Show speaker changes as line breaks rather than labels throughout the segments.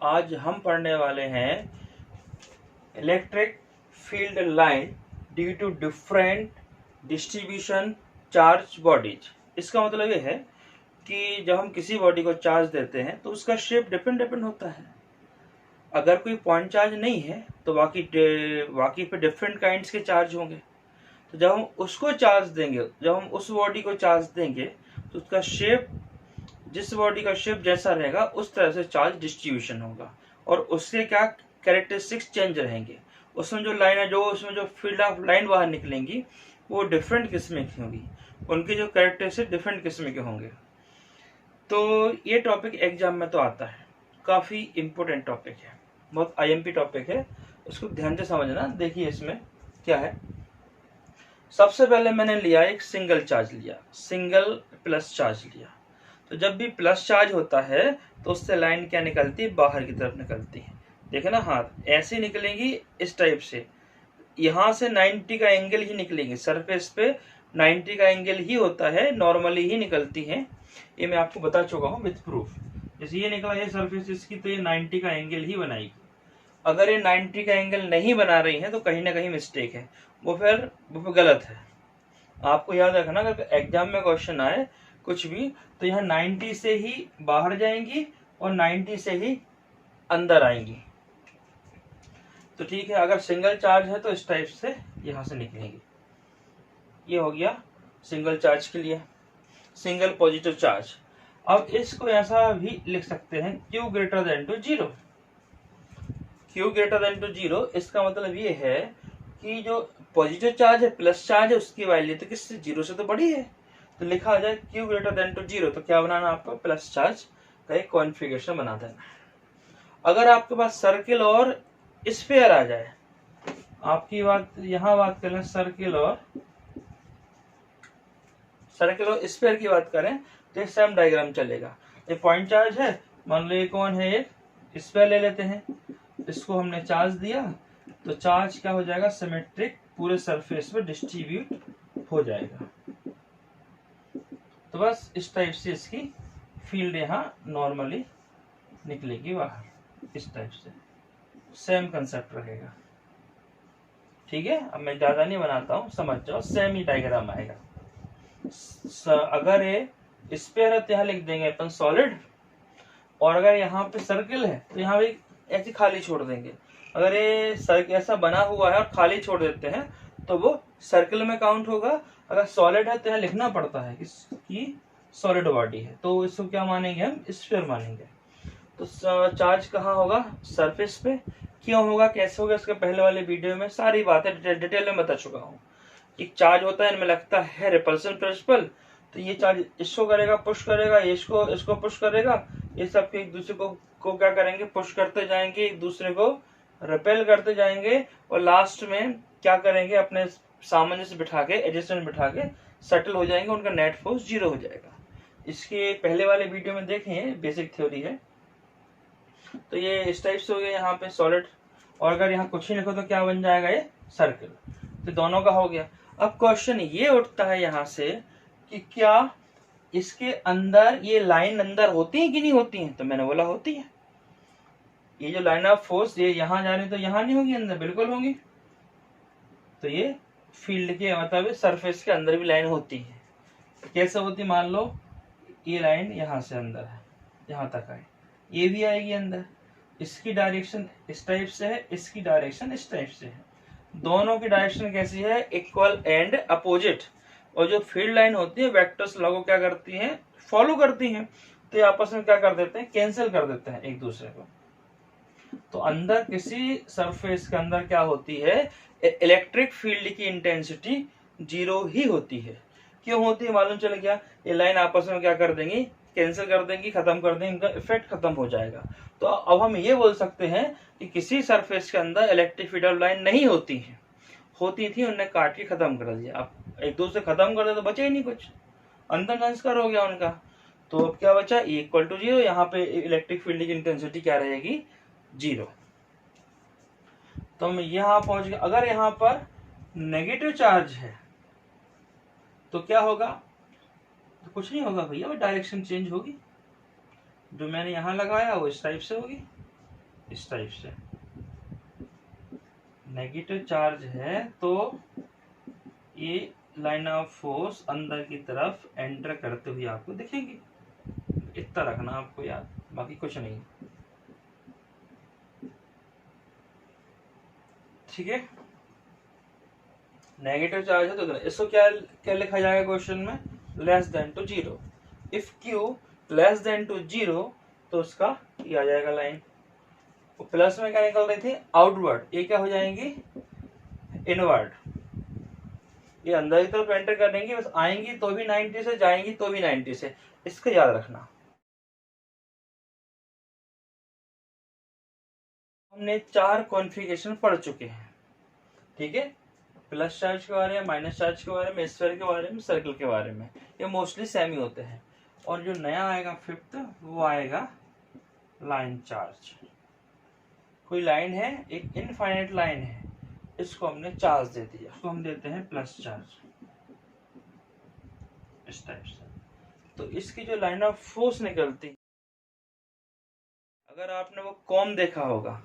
आज हम पढ़ने वाले हैं electric field line due to different distribution charge bodies. इसका मतलब ये है कि जब हम किसी बॉडी को चार्ज देते हैं तो उसका शेप डिफरेंट होता है। अगर कोई पॉइंट चार्ज नहीं है तो बाकी पे डिफरेंट काइंड्स के चार्ज होंगे। तो जब हम उसको चार्ज देंगे, जब हम उस बॉडी को चार्ज देंगे तो उसका शेप, जिस बॉडी का शेप जैसा रहेगा उस तरह से चार्ज डिस्ट्रीब्यूशन होगा और उसके क्या कैरेक्टरिस्टिक्स चेंज रहेंगे। उसमें जो लाइन है, जो उसमें जो फील्ड ऑफ लाइन बाहर निकलेंगी वो डिफरेंट किस्म की होंगी, उनके जो कैरेक्टरिस्टिक डिफरेंट किस्म के होंगे। तो ये टॉपिक एग्जाम में तो आता है, काफ़ी इम्पोर्टेंट टॉपिक है, बहुत आईएमपी टॉपिक है, उसको ध्यान से समझना। देखिए इसमें क्या है। सबसे पहले मैंने लिया एक सिंगल चार्ज लिया, सिंगल प्लस चार्ज लिया। तो जब भी प्लस चार्ज होता है तो उससे लाइन क्या निकलती है, बाहर की तरफ निकलती है। देखे ना, हाथ ऐसे निकलेंगी इस टाइप से, यहाँ से 90 का एंगल ही निकलेंगे, सरफेस पे 90 का एंगल ही होता है, नॉर्मली ही निकलती है। ये मैं आपको बता चुका हूँ विथ प्रूफ। जैसे ये निकला है सरफेस इसकी, तो ये 90 का एंगल ही बनाएगी। अगर ये 90 का एंगल नहीं बना रही है तो कहीं ना कहीं मिस्टेक है, वो फिर गलत है। आपको याद रखना, अगर एग्जाम में क्वेश्चन आए कुछ भी तो यहाँ 90 से ही बाहर जाएंगी और 90 से ही अंदर आएंगी। तो ठीक है, अगर सिंगल चार्ज है तो इस टाइप से यहाँ से निकलेंगी। ये हो गया सिंगल चार्ज के लिए, सिंगल पॉजिटिव चार्ज। अब इसको ऐसा भी लिख सकते हैं Q greater than to 0। Q greater than to 0 इसका मतलब ये है कि जो पॉजिटिव चार्ज है, प्लस चार्ज है, उसकी वैल्यू तो किससे, 0 से तो बड़ी है। तो लिखा आ जाए Q ग्रेटर देन टू 0। तो क्या बनाना आपको, प्लस चार्ज का एक कॉन्फ़िगरेशन बना देना। अगर आपके पास सर्किल और स्फीयर आ जाए, आपकी बात यहाँ बात करें सर्किल और स्फीयर की बात करें तो सेम डायग्राम चलेगा। ये पॉइंट चार्ज है, मान लो ये कौन है, ये स्फीयर ले लेते हैं। इसको हमने चार्ज दिया तो चार्ज क्या हो जाएगा, सिमेट्रिक पूरे सरफेस पे डिस्ट्रीब्यूट हो जाएगा। तो बस इस टाइप से इसकी फील्ड यहाँ नॉर्मली निकलेगी बाहर, इस टाइप से सेम कंसेप्ट रहेगा। ठीक है, अब मैं ज्यादा नहीं बनाता हूँ, समझ जाओ, सेम ही डायग्राम आएगा। अगर ये स्फीयर है तो यहाँ लिख देंगे अपन सॉलिड, और अगर यहाँ पे सर्किल है तो यहाँ भी ऐसे खाली छोड़ देंगे। अगर ये सर्किल ऐसा बना हुआ है और खाली छोड़ देते हैं तो वो सर्किल में काउंट होगा। अगर सॉलिड है तो यहाँ लिखना पड़ता है कि सॉलिड बॉडी है, तो इसको क्या मानेंगे, हम स्फीयर मानेंगे। तो चार्ज कहाँ होगा, सरफेस पे। क्यों होगा, कैसे होगा, इसके पहले वाले वीडियो में सारी बातें डिटेल में बता चुका हूँ। एक चार्ज होता है, इनमें लगता है रिपल्सन प्रिंसिपल, तो ये चार्ज इसको करेगा, पुश करेगा, इसको पुश करेगा, ये सब एक दूसरे को क्या करेंगे, पुश करते जाएंगे, एक दूसरे को रिपेल करते जाएंगे, और लास्ट में क्या करेंगे, अपने सामंजस्य बिठा के, एडजस्टमेंट बिठा के सेटल हो जाएंगे, उनका नेट फोर्स 0 हो जाएगा। इसके पहले वाले वीडियो में देखें, बेसिक थ्योरी है। तो ये इस टाइप से हो गया यहाँ पे सॉलिड, और अगर यहाँ कुछ ही लिखो तो क्या बन जाएगा, ये सर्किल। तो दोनों का हो गया। अब क्वेश्चन ये उठता है यहाँ से कि क्या इसके अंदर ये लाइन अंदर होती है कि नहीं होती है। तो मैंने बोला होती है। ये जो लाइन ऑफ फोर्स ये यहाँ जा रही तो यहाँ नहीं होगी, अंदर बिल्कुल होगी। तो ये फील्ड के मतलब सरफेस के अंदर भी लाइन होती है। कैसे होती, मान लो ये लाइन यहाँ से अंदर है, यहाँ तक आए, ये भी आएगी अंदर। इसकी डायरेक्शन इस टाइप से है, इसकी डायरेक्शन इस टाइप से है। दोनों की डायरेक्शन कैसी है, इक्वल एंड अपोजिट। और जो फील्ड लाइन होती है वेक्टर्स लॉ को क्या करती हैं, फॉलो करती हैं। तो ये आपस में क्या कर देते हैं, कैंसिल कर देते हैं एक दूसरे को। तो अंदर किसी सरफेस के अंदर क्या होती है, इलेक्ट्रिक फील्ड की इंटेंसिटी 0 ही होती है। क्यों होती है, मालूम चल गया। ये लाइन आपस में क्या कर देंगी, कैंसिल कर देंगी, खत्म कर देंगे, इनका इफेक्ट खत्म हो जाएगा। तो अब हम ये बोल सकते हैं कि किसी सरफेस के अंदर इलेक्ट्रिक फील्ड लाइन नहीं होती है, होती थी, उन्होंने काट के खत्म कर दिया। अब एक दूसरे खत्म कर दिया तो बचा ही नहीं कुछ, अंतर संस्कार हो गया उनका। तो अब क्या बचा, इक्वल टू 0। यहाँ पे इलेक्ट्रिक फील्ड की इंटेंसिटी क्या रहेगी, 0। तो हम यहाँ पहुंच गए। अगर यहाँ पर नेगेटिव चार्ज है तो क्या होगा, तो कुछ नहीं होगा भैया, वो डायरेक्शन चेंज होगी। जो मैंने यहाँ लगाया वो इस टाइप से होगी, इस टाइप से नेगेटिव चार्ज है तो ये लाइन ऑफ फोर्स अंदर की तरफ एंटर करते हुए आपको दिखेंगे। इतना रखना आपको याद, बाकी कुछ नहीं। ठीक है, नेगेटिव चार्ज है तो इसको क्या क्या लिखा जाएगा क्वेश्चन में, less than to zero. If Q less than to zero तो उसका ये आ जाएगा लाइन। प्लस में क्या निकल रही थी, आउटवर्ड, ये क्या हो जाएंगी, इनवर्ड। ये अंदर की तरफ एंटर करेंगी, बस आएंगी तो भी 90 से, जाएंगी तो भी 90 से, इसको याद रखना। हमने 4 कॉन्फ़िगरेशन पढ़ चुके हैं। ठीक है, प्लस चार्ज के बारे में, माइनस चार्ज के बारे में, स्फीयर के बारे में, सर्कल के बारे में, ये मोस्टली सेम ही होते हैं। और जो नया आएगा फिफ्थ, वो आएगा लाइन चार्ज। कोई लाइन है, एक इनफाइनाइट लाइन है, इसको हमने चार्ज दे दिया, इसको हम देते हैं प्लस चार्ज, इस टाइप से। तो इसकी जो लाइन ऑफ फोर्स निकलती, अगर आपने वो कॉम देखा होगा,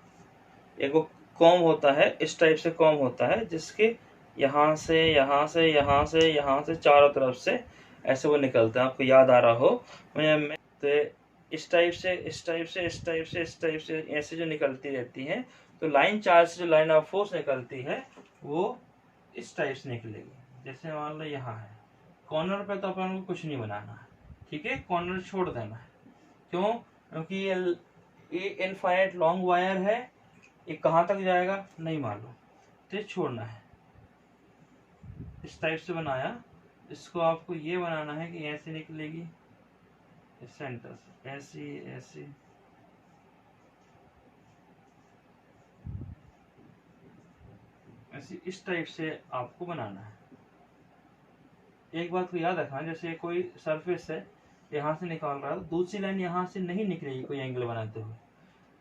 एक वो कॉम होता है, इस टाइप से कॉम होता है, जिसके यहाँ से यहाँ से यहाँ से यहाँ से चारों तरफ से ऐसे वो निकलते हैं, आपको याद आ रहा हो। मैं तो इस टाइप से इस टाइप से इस टाइप से इस टाइप से ऐसे जो निकलती रहती हैं, तो लाइन चार्ज से जो लाइन ऑफ फोर्स निकलती है वो इस टाइप से निकलेगी। जैसे मान लो यहाँ है, कॉर्नर पे तो अपन को कुछ नहीं बनाना है, ठीक है, कॉर्नर छोड़ देना है। क्यों, क्योंकि ये इनफाइनाइट लॉन्ग वायर है, ये कहाँ तक जाएगा नहीं मालूम, तो ये छोड़ना है। इस टाइप से बनाया, इसको आपको ये बनाना है कि ऐसे निकलेगी सेंटर से, ऐसी ऐसी, ऐसी, इस टाइप से आपको बनाना है। एक बात को याद रखना, जैसे कोई सरफेस है, यहाँ से निकाल रहा है, दूसरी लाइन यहाँ से नहीं निकलेगी कोई एंगल बनाते हुए,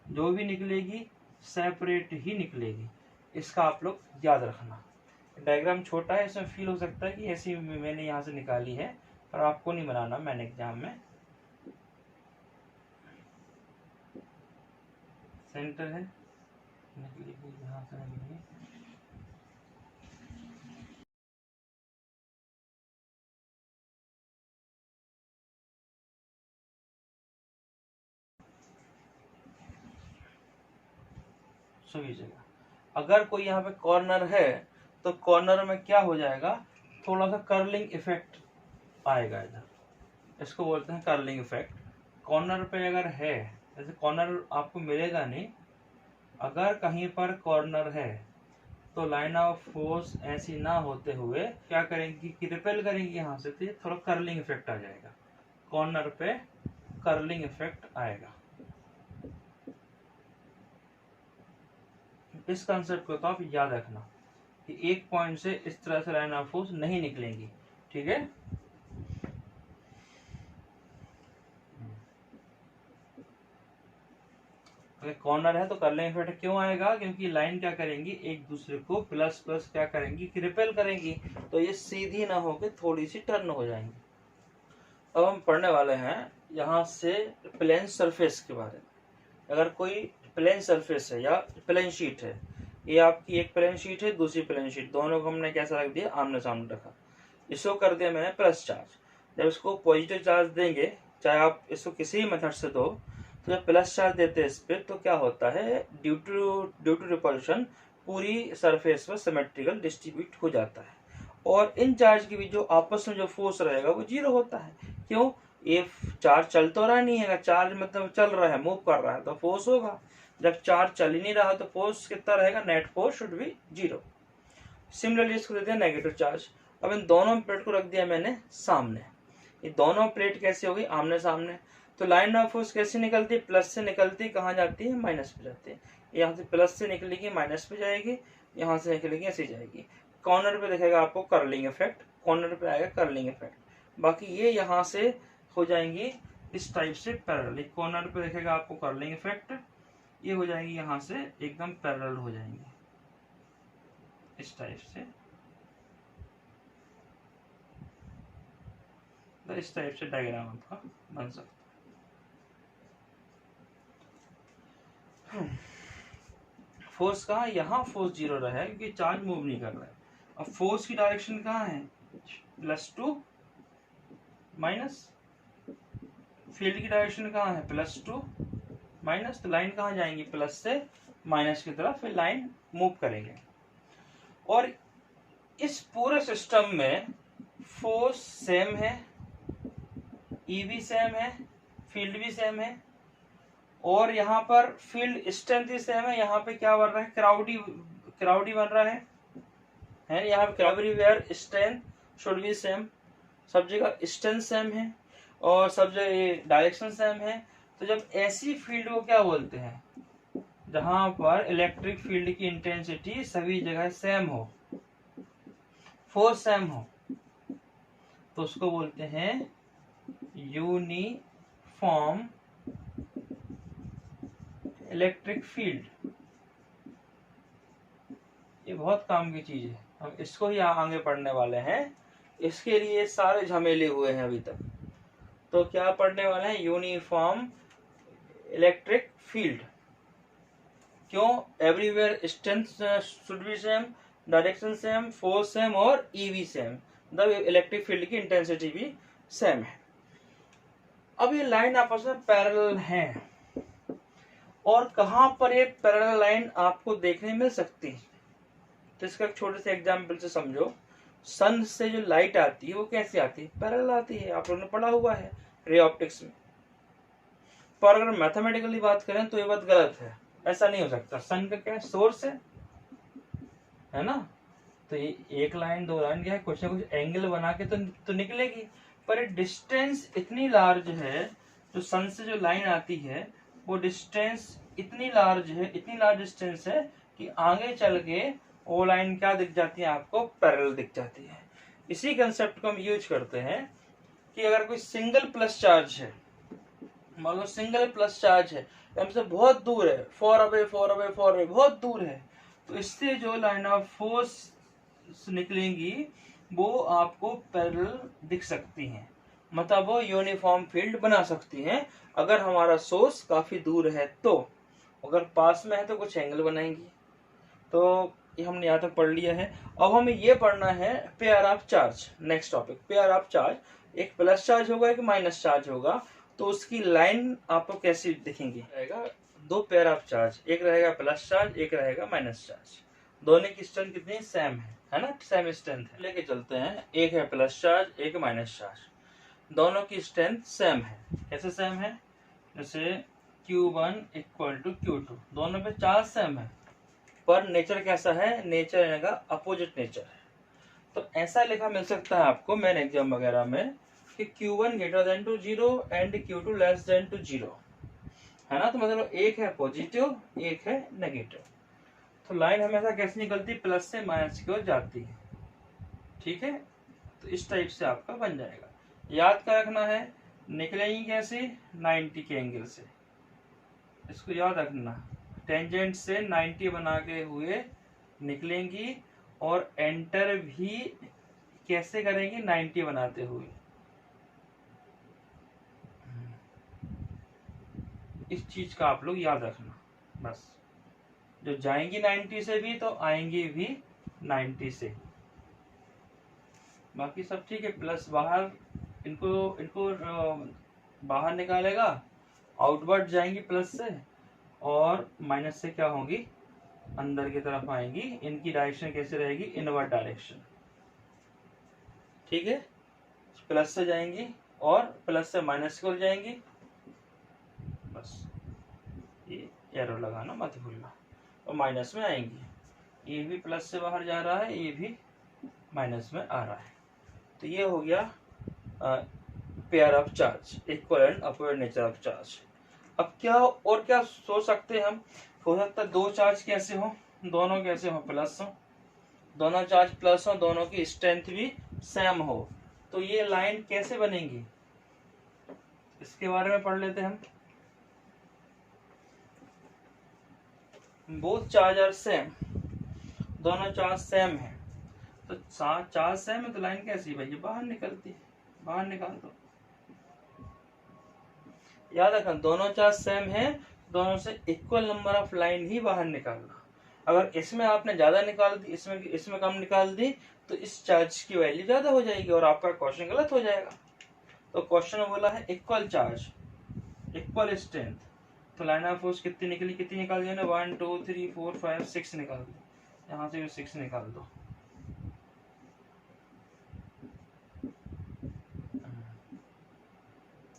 जो भी निकलेगी सेपरेट ही निकलेगी, इसका आप लोग याद रखना। डायग्राम छोटा है, इसमें फील हो सकता है कि ऐसी मैंने यहाँ से निकाली है, पर आपको नहीं बनाना, मैंने एग्जाम में सेंटर है, निकलेगी यहाँ से निकलेगी। सभी जगह अगर कोई यहाँ पे कॉर्नर है, तो कॉर्नर में क्या हो जाएगा, थोड़ा सा कर्लिंग इफेक्ट आएगा इधर, इसको बोलते हैं कर्लिंग इफेक्ट। कॉर्नर पे अगर है, जैसे कॉर्नर आपको मिलेगा नहीं, अगर कहीं पर कॉर्नर है तो लाइन ऑफ फोर्स ऐसी ना होते हुए क्या करेंगी कि रिपेल करेंगी यहाँ से, तो थोड़ा कर्लिंग इफेक्ट आ जाएगा, कॉर्नर पे कर्लिंग इफेक्ट आएगा। इस कंसेप्ट को तो आप याद रखना कि एक पॉइंट से इस तरह से लाइन ऑफ फोर्स नहीं निकलेंगी। ठीक है, अगर कॉर्नर है तो कर्लिंग इफेक्ट क्यों आएगा, क्योंकि लाइन क्या करेंगी, एक दूसरे को प्लस प्लस क्या करेंगी कि रिपेल करेंगी, तो ये सीधी ना होकर थोड़ी सी टर्न हो जाएंगी। अब हम पढ़ने वाले हैं यहाँ से प्लेन सरफेस के बारे में। अगर कोई प्लेन सरफेस है या प्लेन शीट है, ये आपकी एक प्लेन शीट है, दूसरी प्लेन शीट, दोनों को हमने कैसा रख दिया, आमने सामने रखा, इसको कर दिया मैंने प्लस चार्ज। जब इसको पॉजिटिव चार्ज देंगे, चाहे आप इसको किसी भी मेथड से दो, तो जब प्लस चार्ज देते हैं इस पे, तो क्या होता है, ड्यू टू रिपल्शन पूरी सरफेस पर सिमेट्रिकल डिस्ट्रीब्यूट हो जाता है, और इन चार्ज के बीच जो आपस में जो फोर्स रहेगा वो जीरो होता है। क्यों, ये चार्ज चल तो रहा नहीं है, चार्ज मतलब चल रहा है, मूव कर रहा है, तो फोर्स होगा। जब चार्ज चल ही नहीं रहा तो फोर्स कितना रहेगा, net force should be zero. Similarly इसको देते हैं नेगेटिव चार्ज। अब इन दोनों प्लेट को रख दिया मैंने सामने, ये दोनों प्लेट कैसे होगी, आमने सामने, तो लाइन ऑफ फोर्स कैसे निकलती है, प्लस से निकलती है, कहाँ जाती है, माइनस पे जाती है। यहाँ से प्लस से निकलेगी माइनस पे जाएगी, यहाँ से निकलेगी ऐसे जाएगी। कॉर्नर पे दिखेगा आपको कर्लिंग इफेक्ट, कॉर्नर पे आएगा कर्लिंग इफेक्ट। बाकी ये यहाँ से हो जाएंगी इस टाइप से पैरेलल, कॉर्नर पे दिखेगा आपको कर्लिंग इफेक्ट, ये हो जाएंगी यहाँ से एकदम पैरेलल हो जाएंगी इस टाइप से, तो इस टाइप से डायग्राम आपका बन सकता है। फोर्स कहाँ, यहाँ फोर्स 0 रहा है क्योंकि चार्ज मूव नहीं कर रहा है। अब फोर्स की डायरेक्शन कहाँ है, +2 माइनस, फील्ड की डायरेक्शन कहाँ है, +2 माइनस, तो लाइन कहाँ जाएंगी, प्लस से माइनस की तरफ, फिर लाइन मूव करेंगे। और इस पूरे सिस्टम में फोर्स सेम है, ई भी सेम है, फील्ड भी सेम है, और यहाँ पर फील्ड स्ट्रेंथ भी सेम है। यहाँ पे क्या बन रहा है, क्राउडी बन रहा है यहाँ पे everywhere strength should be same, सब जगह स्ट्रेंथ सेम है और सब जगह डायरेक्शन सेम है। तो जब ऐसी फील्ड को क्या बोलते हैं, जहां पर इलेक्ट्रिक फील्ड की इंटेंसिटी सभी जगह सेम हो, फोर्स सेम हो, तो उसको बोलते हैं यूनिफॉर्म इलेक्ट्रिक फील्ड। ये बहुत काम की चीज है, हम इसको ही आगे पढ़ने वाले हैं, इसके लिए सारे झमेले हुए हैं अभी तक। तो क्या पढ़ने वाले हैं, यूनिफॉर्म इलेक्ट्रिक फील्ड। क्यों, everywhere strength should be same, direction same, force same और ई भी सेम, मतलब इलेक्ट्रिक फील्ड की इंटेंसिटी भी सेम है। अब ये लाइन आपस में पैरेलल हैं, और कहां पर ये पैरेलल लाइन आपको देखने मिल सकती है, तो इसका एक छोटे से एग्जाम्पल से समझो। सन से जो लाइट आती है वो कैसे आती है, पैरेलल आती है, आप लोगों ने पढ़ा हुआ है रे ऑप्टिक्स में। पर अगर मैथमेटिकली बात करें तो ये बात गलत है, ऐसा नहीं हो सकता। सन का क्या सोर्स है ना, तो ये एक लाइन दो लाइन क्या है, कुछ ना कुछ एंगल बना के तो निकलेगी, पर डिस्टेंस इतनी लार्ज है, जो सन से जो लाइन आती है वो डिस्टेंस इतनी लार्ज है, इतनी लार्ज डिस्टेंस है कि आगे चल के वो लाइन क्या दिख जाती है आपको, पैरेलल दिख जाती है। इसी कंसेप्ट को हम यूज करते हैं कि अगर कोई सिंगल प्लस चार्ज है, मान लो सिंगल प्लस चार्ज है, हमसे बहुत दूर है, फॉर अवे बहुत दूर है, तो इससे जो लाइन ऑफ फोर्स निकलेंगी वो आपको पैरेलल दिख सकती हैं, मतलब वो यूनिफॉर्म फील्ड बना सकती हैं अगर हमारा सोर्स काफी दूर है तो। अगर पास में है तो कुछ एंगल बनाएंगी। तो ये हमने यहाँ तक पढ़ लिया है। अब हमें ये पढ़ना है pair of charge, next topic pair of charge. एक प्लस चार्ज होगा एक माइनस चार्ज होगा, तो उसकी लाइन आपको कैसी दिखेंगी, रहेगा दो पेयर ऑफ चार्ज, एक रहेगा प्लस चार्ज एक रहेगा माइनस चार्ज, दोनों की स्ट्रेंथ कितनी सेम है ना, सेम स्ट्रेंथ है। लेके चलते हैं, एक है प्लस चार्ज एक माइनस चार्ज, दोनों की स्ट्रेंथ सेम है। कैसे सेम है, जैसे Q1 इक्वल टू Q2, दोनों पे चार्ज सेम है, पर नेचर कैसा है, नेचर इनका अपोजिट नेचर है। तो ऐसा लिखा मिल सकता है आपको मेन एग्जाम वगैरह में कि Q1 greater than to 0 and Q2 less than to 0, है ना। तो मतलब एक है पॉजिटिव एक है नेगेटिव, तो लाइन हमेशा कैसे निकलती, प्लस से माइनस की ओर जाती है, ठीक है। तो इस टाइप से आपका बन जाएगा। याद क्या रखना है, निकलेंगी कैसे, 90 के एंगल से, इसको याद रखना, टेंजेंट से 90 बना के हुए निकलेंगी, और एंटर भी कैसे करेंगे, 90 बनाते हुए। इस चीज का आप लोग याद रखना बस, जो जाएंगी 90 से भी तो आएंगी भी 90 से, बाकी सब ठीक है। प्लस बाहर इनको बाहर निकालेगा, आउटवर्ड जाएंगी प्लस से, और माइनस से क्या होंगी, अंदर की तरफ आएंगी। इनकी डायरेक्शन कैसे रहेगी, इनवर्ड डायरेक्शन, ठीक है। प्लस से जाएंगी और प्लस से माइनस की ओर जाएंगी, बस ये एरो लगाना मत भूलना, और माइनस में आएंगी। ये भी प्लस से बाहर जा रहा है, ये भी माइनस में आ रहा है। तो ये हो गया pair of charge, equal and upward nature of charge. अब क्या और क्या सोच सकते हैं हम, हो सकता है दो चार्ज कैसे हो, दोनों कैसे हो, प्लस हो, दोनों चार्ज प्लस हो, दोनों की स्ट्रेंथ भी सेम हो, तो ये लाइन कैसे बनेगी, इसके बारे में पढ़ लेते हैं हम। बोथ चार्ज आर सेम, दोनों चार्ज सेम है, तो चार्ज सेम है तो लाइन कैसी भाई, बाहर निकलती है, बाहर निकाल दो। याद रखना, दोनों चार्ज सेम है, दोनों से इक्वल नंबर ऑफ लाइन ही बाहर निकालना। अगर इसमें आपने ज्यादा निकाल दी, इसमें कम निकाल दी, तो इस चार्ज की वैल्यू ज्यादा हो जाएगी और आपका क्वेश्चन गलत हो जाएगा। तो क्वेश्चन में बोला है इक्वल चार्ज इक्वल स्ट्रेंथ, तो लाइन ऑफ फोर्स कितनी निकली, कितनी निकाल दी ना, 1 2 3 4 5 6 निकाल दी, यहाँ से भी 6 निकाल दो।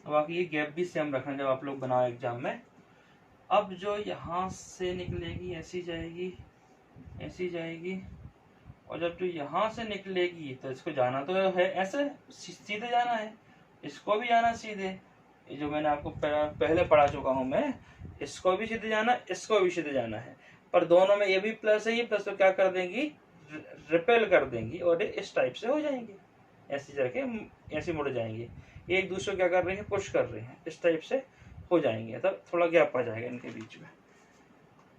बाकी ये गैप भी सेम रखना जब आप लोग बनाओ एग्जाम में। अब जो यहाँ से निकलेगी ऐसी जाएगी, ऐसी जाएगी, और जब जो यहाँ से निकलेगी तो इसको जाना तो है ऐसे सीधे जाना है, इसको भी जाना सीधे, ये जो मैंने आपको पहले पढ़ा चुका हूं मैं, इसको भी सीधे जाना, इसको भी सीधे जाना है, पर दोनों में ये भी प्लस है, ये प्लस, तो क्या कर देंगी, रिपेल कर देंगी और ये इस टाइप से हो जाएंगे, ऐसे जाके ऐसे मुड़ जाएंगे, एक दूसरे क्या कर रहे हैं, पुश कर रहे हैं, इस टाइप से हो जाएंगे, तब थोड़ा गैप आ जाएगा इनके बीच में।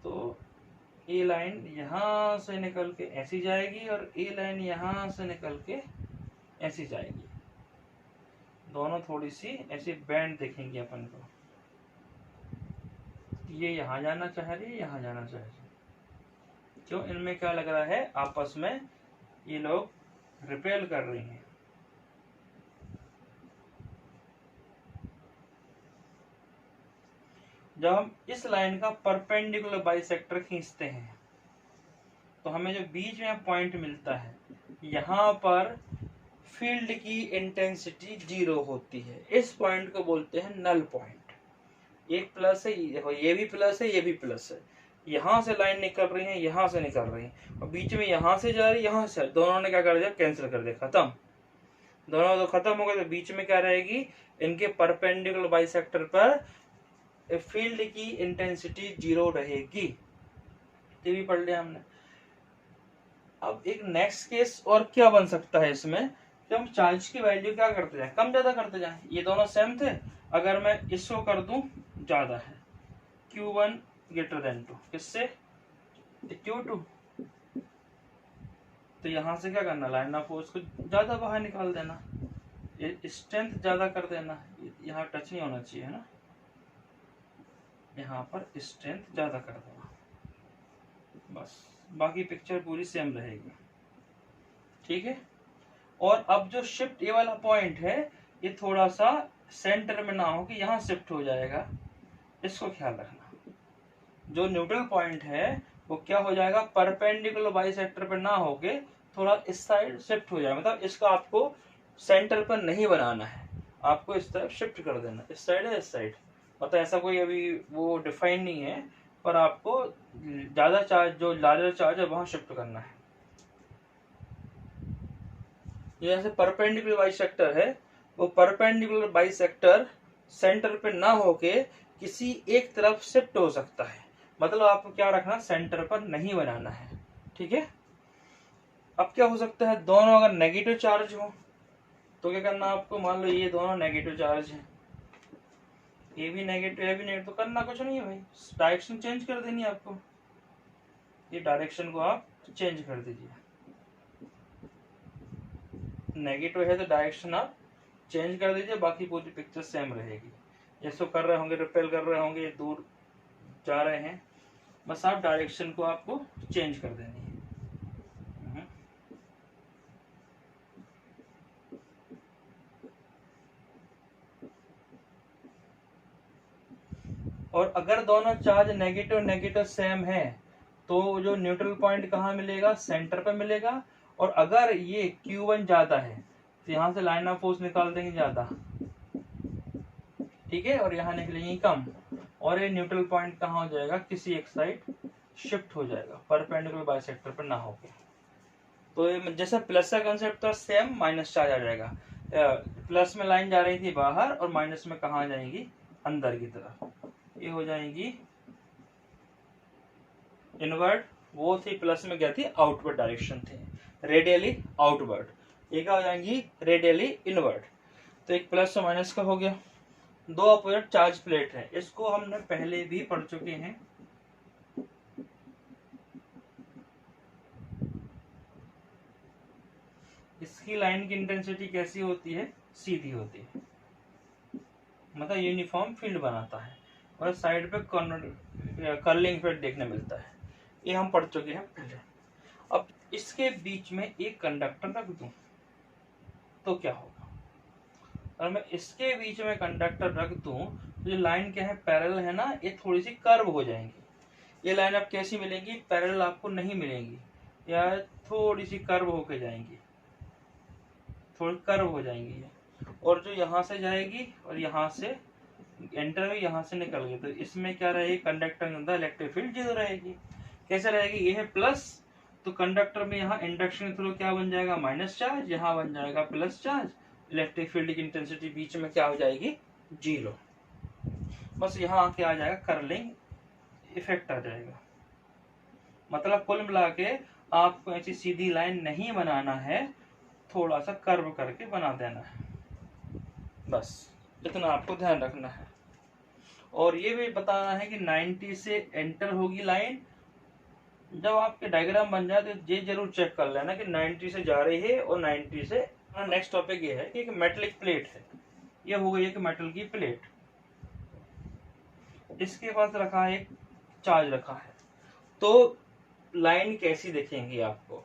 तो ए लाइन यहाँ से निकल के ऐसी जाएगी और ए लाइन यहाँ से निकल के ऐसी जाएगी, दोनों थोड़ी सी ऐसी बैंड देखेंगे अपन को, ये यहाँ जाना चाह रही है, यहाँ जाना चाह रही है, क्यों, इनमें क्या लग रहा है, आपस में ये लोग रिपेल कर रही हैं। जब हम इस लाइन का परपेंडिकुलर बाइसेक्टर खींचते हैं तो हमें जो बीच में पॉइंट मिलता है, यहाँ पर फील्ड की इंटेंसिटी 0 होती है, इस पॉइंट को बोलते हैं नल पॉइंट। एक प्लस है, देखो ये भी प्लस है, ये भी प्लस है, यहाँ से लाइन निकल रही है, यहाँ से निकल रही है, और बीच में यहाँ से जा रही है, यहाँ से, दोनों ने क्या कर दिया, कैंसिल कर दिया, खत्म, दोनों तो खत्म हो गए, तो बीच में क्या रहेगी, इनके परपेंडिकुलर बाइसेक्टर पर फील्ड की इंटेंसिटी 0 रहेगी, ये भी पढ़ लिया हमने। अब एक नेक्स्ट केस और क्या बन सकता है इसमें, कि हम चार्ज की वैल्यू क्या करते जाए, कम ज्यादा करते जाए, ये दोनों सेम थे, अगर मैं इसको कर दूं ज्यादा है, Q1 ग्रेटर देन 2, किससे, Q2, तो यहां से क्या करना, लाइन ऑफ फोर्स को ज्यादा बाहर निकाल देना, स्ट्रेंथ ज्यादा कर देना, यहाँ टच नहीं होना चाहिए है ना, यहाँ पर स्ट्रेंथ ज्यादा कर देना, बस, बाकी पिक्चर पूरी सेम रहेगी, ठीक है। और अब जो शिफ्ट ये वाला पॉइंट है, ये थोड़ा सा सेंटर में ना हो कि यहाँ शिफ्ट हो जाएगा, इसको ख्याल रखना, जो न्यूट्रल पॉइंट है वो क्या हो जाएगा, परपेंडिकुलर बाइसेक्टर पर ना होके थोड़ा इस साइड शिफ्ट हो जाएगा, मतलब इसका आपको सेंटर पर नहीं बनाना है, आपको इस तरफ शिफ्ट कर देना, इस साइड है, इस साइड, मतलब ऐसा कोई अभी वो डिफाइन नहीं है, पर आपको ज्यादा चार्ज, जो लार्जर चार्ज है वहां शिफ्ट करना है। जैसे परपेंडिकुलर बाइसेक्टर है, वो परपेंडिकुलर बाइसेक्टर सेंटर पे ना होके किसी एक तरफ शिफ्ट हो सकता है, मतलब आपको क्या रखना, सेंटर पर नहीं बनाना है, ठीक है। अब क्या हो सकता है, दोनों अगर नेगेटिव चार्ज हो तो क्या करना आपको, मान लो ये दोनों नेगेटिव चार्ज है, ये भी नेगेटिव, ये भी नेगेटिव, तो करना कुछ नहीं है भाई, डायरेक्शन चेंज कर देनी है आपको, ये डायरेक्शन को आप चेंज कर दीजिए, नेगेटिव है तो डायरेक्शन आप चेंज कर दीजिए, बाकी पूरी पिक्चर सेम रहेगी, जैसे कर रहे होंगे, रिपेल कर रहे होंगे, दूर जा रहे हैं, बस आप डायरेक्शन को आपको चेंज कर देनी है। और अगर दोनों चार्ज नेगेटिव नेगेटिव सेम है तो जो न्यूट्रल पॉइंट कहाँ मिलेगा, सेंटर पे मिलेगा, और अगर ये Q1 ज्यादा है तो यहाँ से लाइन ऑफ फोर्स निकाल देंगे ज्यादा, ठीक है, और यहाँ निकलेंगे कम, और ये न्यूट्रल पॉइंट कहाँ हो जाएगा, किसी एक साइड शिफ्ट हो जाएगा, परपेंडिकुलर बाइसेक्टर पर ना होके। तो ये जैसे प्लस का कंसेप्ट था, सेम माइनस चार्ज आ जाएगा, प्लस में लाइन जा रही थी बाहर और माइनस में कहाँ जाएंगी, अंदर की तरफ, ये हो जाएगी इनवर्ड, वो थी प्लस में क्या थी, आउटवर्ड डायरेक्शन थी, रेडियली आउटवर्ड, ये क्या हो जाएंगी, रेडियली इनवर्ड। तो एक प्लस और माइनस का हो गया, दो अपोजिट चार्ज प्लेट है, इसको हमने पहले भी पढ़ चुके हैं, इसकी लाइन की इंटेंसिटी कैसी होती है, सीधी होती है, मतलब यूनिफॉर्म फील्ड बनाता है, और साइड पे कर्लिंग इफेक्ट देखने मिलता है। ये हम पढ़ चुके हैं पहले। अब इसके बीच में एक कंडक्टर रख दूं तो क्या होगा? और मैं इसके बीच में कंडक्टर रख दूं तो जो लाइन क्या है, पैरेलल है ना, ये थोड़ी सी कर्व हो जाएंगी। ये लाइन अब कैसी मिलेंगी? पैरेलल आपको नहीं मिलेंगी, या थोड़ी सी कर्व होके जाएंगी, थोड़ी कर्व हो जाएंगी ये। और जो यहाँ से जाएगी और यहाँ से एंटर हुई, यहाँ से निकल गई, तो इसमें क्या रहेगी? कंडक्टर के अंदर इलेक्ट्रिक फील्ड 0 रहेगी। कैसे रहेगी? ये है प्लस, तो कंडक्टर में यहाँ इंडक्शन के थ्रू क्या बन जाएगा? माइनस चार्ज, यहाँ बन जाएगा प्लस चार्ज। इलेक्ट्रिक फील्ड की इंटेंसिटी बीच में क्या हो जाएगी? 0। बस यहाँ आके आ जाएगा कर्लिंग इफेक्ट आ जाएगा। मतलब कुल मिला के आपको ऐसी सीधी लाइन नहीं बनाना है, थोड़ा सा कर्व करके बना देना है, बस इतना आपको ध्यान रखना है। और ये भी बताना है कि 90 से एंटर होगी लाइन। जब आपके डायग्राम बन जाए तो ये जरूर चेक कर लेना कि 90 से जा रही है और 90 से। नेक्स्ट टॉपिक ये है कि एक मेटलिक प्लेट है, ये हो गई एक मेटल की प्लेट, इसके पास रखा है, एक चार्ज रखा है, तो लाइन कैसी दिखेंगी आपको?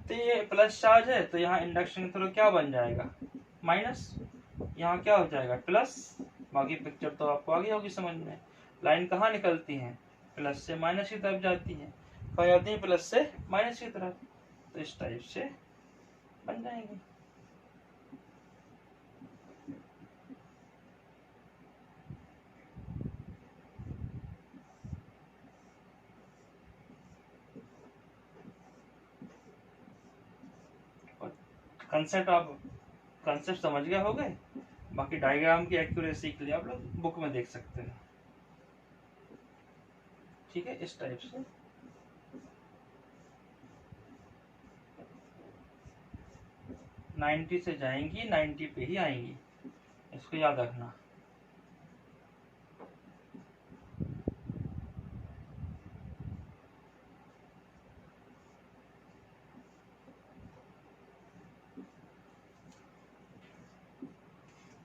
तो ये प्लस चार्ज है, तो यहाँ इंडक्शन के थ्रू क्या बन जाएगा? माइनस, यहाँ क्या हो जाएगा? प्लस। बाकी पिक्चर तो आपको आ गई होगी समझ में। लाइन कहाँ निकलती है? प्लस से माइनस की तरफ जाती है। कहाँ जाती है? प्लस से माइनस की तरफ। तो इस टाइप से बन जाएंगे। कंसेप्ट समझ गए हो गए। बाकी डायग्राम की एक्यूरेसी के लिए आप लोग बुक में देख सकते हैं। ठीक है, इस टाइप से। नाइन्टी से जाएंगी, 90 पे ही आएंगी, इसको याद रखना।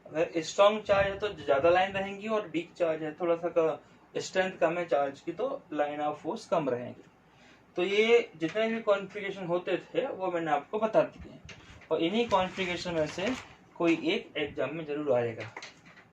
अगर स्ट्रॉन्ग चार्ज है तो ज्यादा लाइन रहेंगी, और वीक चार्ज है, थोड़ा सा स्ट्रेंथ कम है चार्ज की, तो लाइन ऑफ फोर्स कम रहेगी। तो ये जितने भी कॉन्फ़िगरेशन होते थे वो मैंने आपको बता दिए, और इन्हीं कॉन्फ़िगरेशन में से कोई एक एग्जाम में जरूर आएगा।